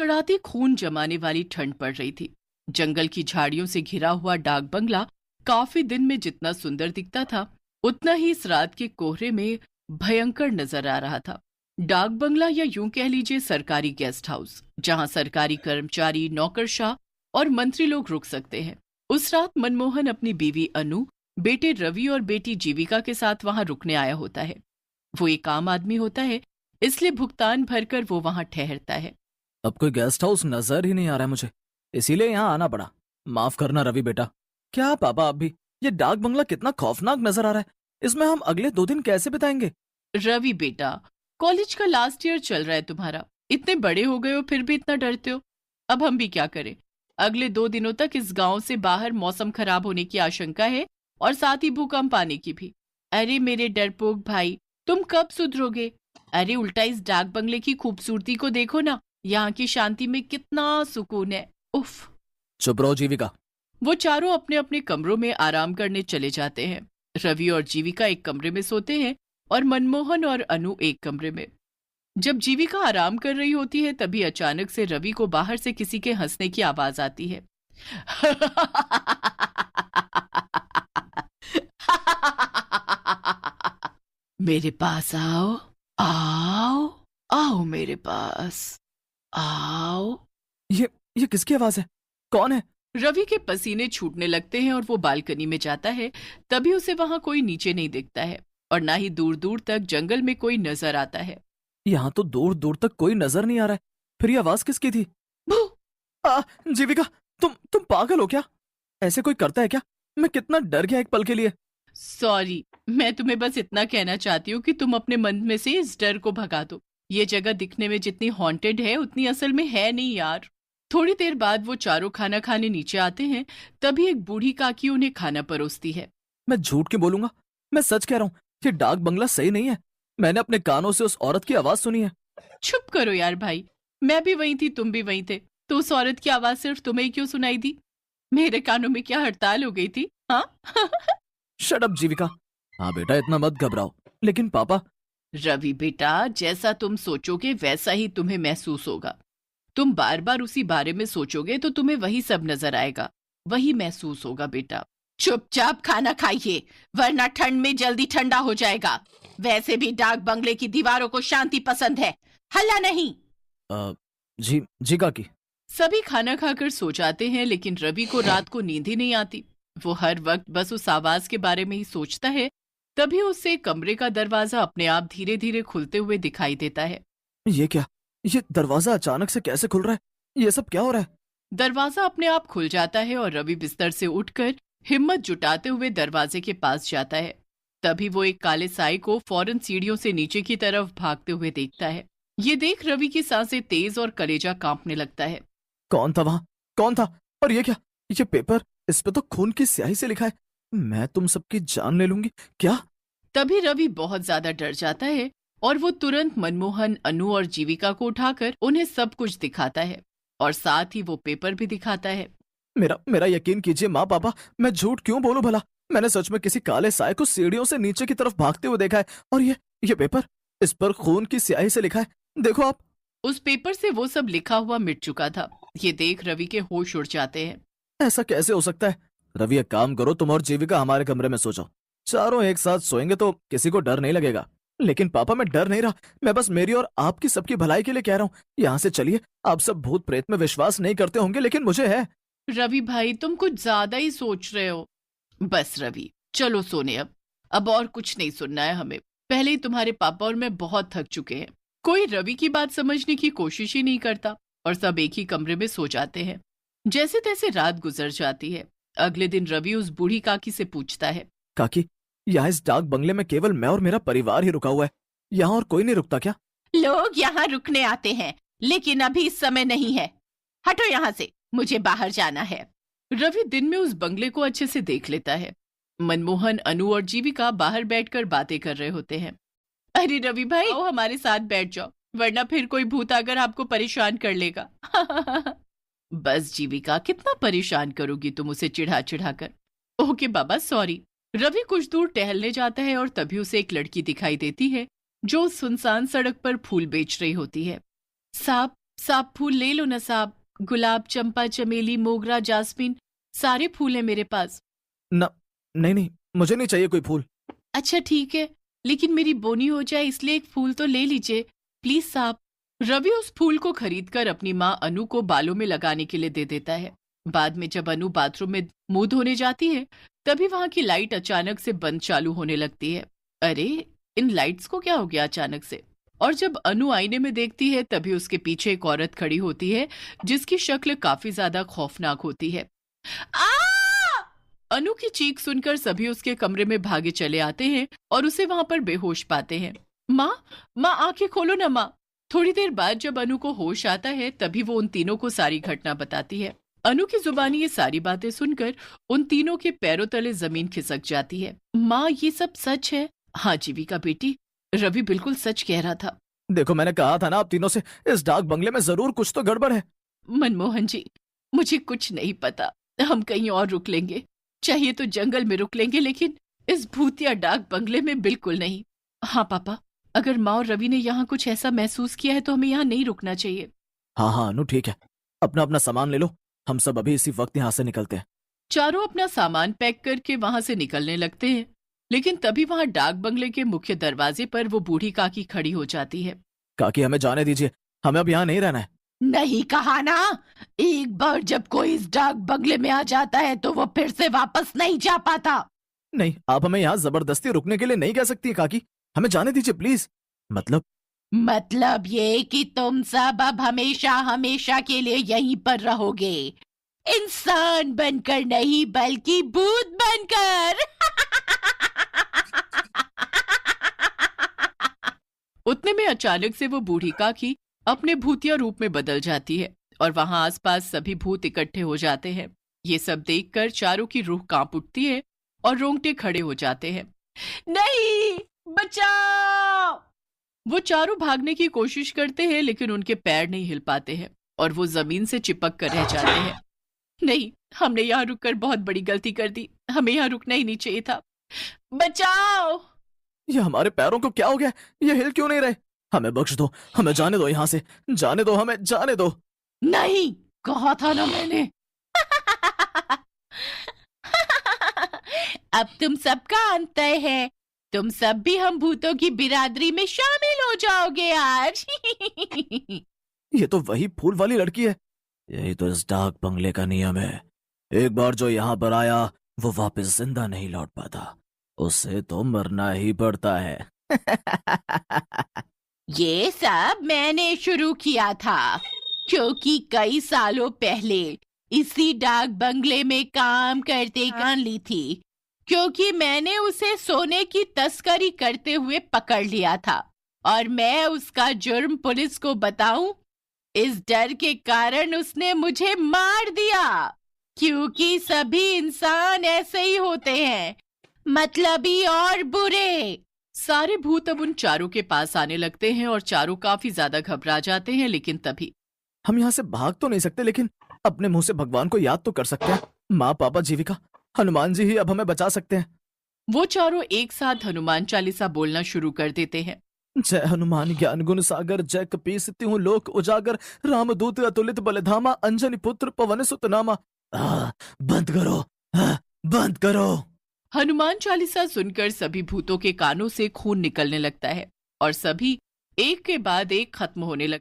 कड़कड़ाती खून जमाने वाली ठंड पड़ रही थी। जंगल की झाड़ियों से घिरा हुआ डाक बंगला काफी दिन में जितना सुंदर दिखता था, उतना ही इस रात के कोहरे में भयंकर नजर आ रहा था। डाक बंगला या यूं कह लीजिए सरकारी गेस्ट हाउस, जहां सरकारी कर्मचारी, नौकरशाह और मंत्री लोग रुक सकते हैं। उस रात मनमोहन अपनी बीवी अनु, बेटे रवि और बेटी जीविका के साथ वहां रुकने आया होता है। वो एक आम आदमी होता है, इसलिए भुगतान भरकर वो वहां ठहरता है। अब कोई गेस्ट हाउस नजर ही नहीं आ रहा है मुझे, इसीलिए यहाँ आना पड़ा। माफ करना रवि बेटा। क्या पापा आप भी? ये डाक बंगला कितना खौफनाक नजर आ रहा है। इसमें हम अगले 2 दिन कैसे बिताएंगे? रवि बेटा, कॉलेज का लास्ट ईयर चल रहा है तुम्हारा, इतने बड़े हो गए हो फिर भी इतना डरते हो। अब हम भी क्या करें? अगले 2 दिनों तक इस गांव से बाहर मौसम खराब होने की आशंका है और साथ ही भूकंप आने की भी। अरे मेरे डरपोक भाई, तुम कब सुधरोगे? अरे उल्टा इस डाक बंगले की खूबसूरती को देखो ना, यहाँ की शांति में कितना सुकून है। उफ। चुप रहो जीविका। वो चारों अपने अपने कमरों में आराम करने चले जाते हैं। रवि और जीविका एक कमरे में सोते हैं और मनमोहन और अनु एक कमरे में। जब जीविका आराम कर रही होती है, तभी अचानक से रवि को बाहर से किसी के हंसने की आवाज आती है। मेरे पास आओ, आओ, आओ मेरे पास, आओ। ये किसकी आवाज है? कौन है? रवि के पसीने छूटने लगते हैं और वो बालकनी में जाता है। तभी उसे वहां कोई नीचे नहीं दिखता है और ना ही दूर दूर तक जंगल में कोई नजर आता है। यहाँ तो दूर दूर तक कोई नजर नहीं आ रहा है। फिर ये आवाज किसकी थी? जीविका, तुम पागल हो क्या? ऐसे कोई करता है क्या? मैं कितना डर गया एक पल के लिए। सॉरी, मैं तुम्हें बस इतना कहना चाहती हूँ कि तुम अपने मन में से इस डर को भगा दो। ये जगह दिखने में जितनी हॉन्टेड है उतनी असल में है नहीं यार। थोड़ी देर बाद वो चारों खाना खाने नीचे आते हैं। तभी एक बूढ़ी काकी उन्हें खाना परोसती है। मैं झूठ क्यों बोलूंगा? मैं सच कह रहा हूँ, ये डाक बंगला सही नहीं है। मैंने अपने कानों से उस औरत की आवाज सुनी है। चुप करो यार भाई, मैं भी वहीं थी, तुम भी वहीं थे, तो उस औरत की आवाज सिर्फ तुम्हें ही क्यों सुनाई दी? मेरे कानों में क्या हड़ताल हो गई थी? हाँ। शट अप जीविका। हाँ बेटा, इतना मत घबराओ। लेकिन पापा। रवि बेटा, जैसा तुम सोचोगे वैसा ही तुम्हें महसूस होगा। तुम बार बार उसी बारे में सोचोगे तो तुम्हें वही सब नजर आएगा, वही महसूस होगा बेटा। चुपचाप खाना खाइए, वरना ठंड में जल्दी ठंडा हो जाएगा। वैसे भी डाक बंगले की दीवारों को शांति पसंद है, हल्ला नहीं। जी काकी। सभी खाना खाकर सो जाते हैं, लेकिन रवि को रात को नींद ही नहीं आती। वो हर वक्त बस उस आवाज के बारे में ही सोचता है। तभी उससे कमरे का दरवाजा अपने आप धीरे धीरे खुलते हुए दिखाई देता है। ये क्या? ये दरवाजा अचानक से कैसे खुल रहा है? ये सब क्या हो रहा है? दरवाजा अपने आप खुल जाता है और रवि बिस्तर से उठकर हिम्मत जुटाते हुए दरवाजे के पास जाता है। तभी वो एक काले साए को फौरन सीढ़ियों से नीचे की तरफ भागते हुए देखता है। ये देख रवि की सांसें तेज और कलेजा कांपने लगता है। कौन था वहां? कौन था? और ये क्या? ये पेपर, इस पे तो खून की स्याही से लिखा है, मैं तुम सबकी जान ले लूंगी। क्या? तभी रवि बहुत ज्यादा डर जाता है और वो तुरंत मनमोहन, अनु और जीविका को उठाकर उन्हें सब कुछ दिखाता है और साथ ही वो पेपर भी दिखाता है। मेरा यकीन कीजिए माँ पापा, मैं झूठ क्यों बोलूं भला? मैंने सच में किसी काले साए को सीढ़ियों से नीचे की तरफ भागते हुए देखा है। और ये पेपर, इस पर खून की स्याही से लिखा है, देखो आप। उस पेपर से वो सब लिखा हुआ मिट चुका था। ये देख रवि के होश उड़ जाते हैं। ऐसा कैसे हो सकता है? रवि एक काम करो, तुम और जीविका हमारे कमरे में सो जाओ। चारों एक साथ सोएंगे तो किसी को डर नहीं लगेगा। लेकिन पापा, मैं डर नहीं रहा, मैं बस मेरी और आपकी सबकी भलाई के लिए कह रहा हूँ। यहाँ से चलिए। आप सब भूत प्रेत में विश्वास नहीं करते होंगे, लेकिन मुझे है। रवि भाई, तुम कुछ ज्यादा ही सोच रहे हो। बस रवि, चलो सोने। अब और कुछ नहीं सुनना है हमें। पहले ही तुम्हारे पापा और मैं बहुत थक चुके हैं। कोई रवि की बात समझने की कोशिश ही नहीं करता और सब एक ही कमरे में सो जाते हैं। जैसे तैसे रात गुजर जाती है। अगले दिन रवि उस बूढ़ी काकी से पूछता है, काकी, यहाँ इस डाक बंगले में केवल मैं और मेरा परिवार ही रुका हुआ है, यहाँ और कोई नहीं रुकता क्या? लोग यहाँ रुकने आते हैं, लेकिन अभी इस समय नहीं है। हटो यहाँ से, मुझे बाहर जाना है। रवि दिन में उस बंगले को अच्छे से देख लेता है। मनमोहन, अनु और जीविका बाहर बैठकर बातें कर रहे होते हैं। अरे रवि भाई, आओ हमारे साथ बैठ जाओ, वरना फिर कोई भूत आकर आपको परेशान कर लेगा। बस जीविका, कितना परेशान करोगी तुम उसे चिढ़ा चिढ़ा कर। ओके बाबा, सॉरी। रवि कुछ दूर टहलने जाता है और तभी उसे एक लड़की दिखाई देती है जो सुनसान सड़क पर फूल बेच रही होती है। साहब, साहब फूल ले लो ना साहब, गुलाब, चंपा, चमेली, मोगरा, जास्मीन, सारे फूल हैं मेरे पास। न नहीं नहीं, मुझे नहीं चाहिए कोई फूल। अच्छा ठीक है, लेकिन मेरी बोनी हो जाए इसलिए एक फूल तो ले लीजिए प्लीज साहब। रवि उस फूल को खरीदकर अपनी माँ अनु को बालों में लगाने के लिए दे देता है। बाद में जब अनु बाथरूम में मुंह धोने जाती है तभी वहां की लाइट अचानक से बंद चालू होने लगती है। अरे, इन लाइट्स को क्या हो गया अचानक से? और जब अनु आईने में देखती है तभी उसके पीछे एक औरत खड़ी होती है जिसकी शक्ल काफी ज्यादा खौफनाक होती है। आ! अनु की चीख सुनकर सभी उसके कमरे में भागे चले आते हैं और उसे वहां पर बेहोश पाते हैं। माँ, माँ आंखें खोलो ना माँ। थोड़ी देर बाद जब अनु को होश आता है तभी वो उन तीनों को सारी घटना बताती है। अनु की जुबानी ये सारी बातें सुनकर उन तीनों के पैरों तले जमीन खिसक जाती है। माँ, ये सब सच है? हाँ जीविका बेटी, रवि बिल्कुल सच कह रहा था। देखो, मैंने कहा था ना आप तीनों से, इस डाक बंगले में जरूर कुछ तो गड़बड़ है। मनमोहन जी, मुझे कुछ नहीं पता, हम कहीं और रुक लेंगे, चाहिए तो जंगल में रुक लेंगे, लेकिन इस भूतिया डाक बंगले में बिल्कुल नहीं। हाँ पापा, अगर माँ और रवि ने यहाँ कुछ ऐसा महसूस किया है तो हमें यहाँ नहीं रुकना चाहिए। हाँ हाँ अनु, ठीक है, अपना अपना सामान ले लो, हम सब अभी इसी वक्त यहाँ से निकलते हैं। चारों अपना सामान पैक करके वहां से निकलने लगते हैं, लेकिन तभी वहां डाक बंगले के मुख्य दरवाजे पर वो बूढ़ी काकी खड़ी हो जाती है। काकी, हमें जाने दीजिए, हमें अब यहाँ नहीं रहना है। नहीं कहा ना, एक बार जब कोई इस डाक बंगले में आ जाता है तो वो फिर से वापस नहीं जा पाता। नहीं, आप हमें यहाँ जबरदस्ती रुकने के लिए नहीं कह सकती काकी, हमें जाने दीजिए प्लीज। मतलब ये कि तुम सब अब हमेशा हमेशा के लिए यहीं पर रहोगे, इंसान बनकर नहीं बल्कि भूत बनकर। उतने में अचानक से वो बूढ़ी काकी अपने भूतिया रूप में बदल जाती है और वहां आसपास सभी भूत इकट्ठे हो जाते हैं। ये सब देखकर चारों की रूह कांप उठती है और रोंगटे खड़े हो जाते हैं। नहीं, बचाओ! वो चारों भागने की कोशिश करते हैं लेकिन उनके पैर नहीं हिल पाते हैं और वो जमीन से चिपक कर रह जाते हैं। नहीं, हमने यहाँ रुककर बहुत बड़ी गलती कर दी, हमें यहाँ रुकना ही नहीं चाहिए था। बचाओ! ये हमारे पैरों को क्या हो गया, ये हिल क्यों नहीं रहे? हमें बख्श दो, हमें जाने दो, यहाँ से जाने दो, हमें जाने दो। नहीं, कहा था ना मैंने। अब तुम सबका अंत है, तुम सब भी हम भूतों की बिरादरी में शामिल हो जाओगे आज। ये तो वही फूल वाली लड़की है। यही तो इस डाक बंगले का नियम है, एक बार जो यहाँ पर आया वो वापस जिंदा नहीं लौट पाता, उसे तो मरना ही पड़ता है। ये सब मैंने शुरू किया था, क्योंकि कई सालों पहले इसी डाक बंगले में काम करते जान ली थी, क्योंकि मैंने उसे सोने की तस्करी करते हुए पकड़ लिया था और मैं उसका जुर्म पुलिस को बताऊं, इस डर के कारण उसने मुझे मार दिया, क्योंकि सभी इंसान ऐसे ही होते हैं, मतलबी और बुरे। सारे भूत अब उन चारों के पास आने लगते हैं और चारों काफी ज्यादा घबरा जाते हैं, लेकिन तभी हम यहाँ से भाग तो नहीं सकते, लेकिन अपने मुंह से भगवान को याद तो कर सकते हैं। माँ, पापा, जीविका, हनुमान जी ही अब हमें बचा सकते हैं। वो चारों एक साथ हनुमान चालीसा बोलना शुरू कर देते हैं। जय हनुमान ज्ञान गुण सागर, जय कपीस तिहु लोक उजागर, रामदूत अतुलित बलधामा, अंजनी पुत्र पवन सुत नामा। बंद करो, बंद करो। हनुमान चालीसा सुनकर सभी भूतों के कानों से खून निकलने लगता है और सभी एक के बाद एक खत्म होने लगते